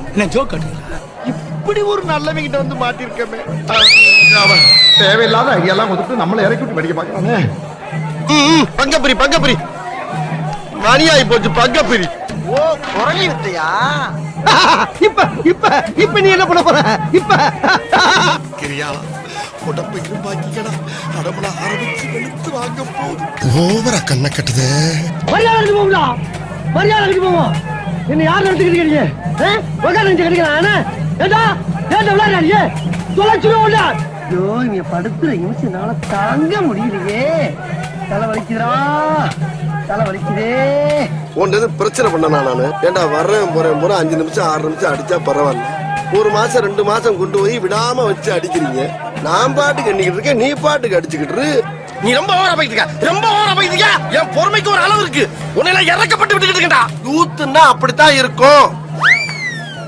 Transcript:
என்ன ஜோக் அடிக்கிறா? இப்படி ஒரு நல்லவங்கிட்ட வந்து மாட்டிருக்கமே. தேவையில்லாத ஐடியாலாம் கொடுத்து நம்மளை இறக்கி விட்டு படிக்க பாக்குறானே. பங்கப்பிரி பங்கப்பிரி மணியாயி போச்சு பங்கப்பிரி. ஓ குரலி வித்தையா? இப்ப இப்ப இப்ப நீ என்ன பண்ண போற? இப்ப கிரியா உடம்பு இரும்பாக்கிக்கடா. அடமல ஆரம்பிச்சு வெளுத்து வாங்க போகுது. ஓவரா கண்ணை கட்டுது. மரியாதை போகுதா? மரியாதை போவோம். என்ன யார் நடத்துக்கிறீங்க? உட்காந்து கிடைக்கிறான். ஏண்டா ஏண்டா விளையாடுறியே? தொலைச்சுடுவோம்டா. ஐயோ இங்க படுத்துற நிமிஷம்னால தாங்க முடியலையே. தலை வலிக்குதுடா, தலை வலிக்குதே. ஒன்றது பிரச்சனை பண்ண நானு. ஏண்டா வர்றேன் போறேன் போற 5 நிமிஷம் 6 நிமிஷம் அடிச்சா பரவாயில்ல. 1 மாசம் 2 மாசம் கொண்டு போய் விடாம வச்சு அடிக்கிறீங்க. நான் பாட்டுக்கு எண்ணிக்கிட்டு இருக்கேன், நீ பாட்டுக்கு அடிச்சுக்கிட்டு. நீ ரொம்ப ஓவரா போயிட்டு ரொம்ப ஓவரா போயிட்டு. என் பொறுமைக்கு ஒரு அளவு இருக்கு. உன்னை இறக்கப்பட்டு விட்டுக்கிட்டு இருக்கா. யூத்துன்னா அப்படித்தான் இருக்கும்.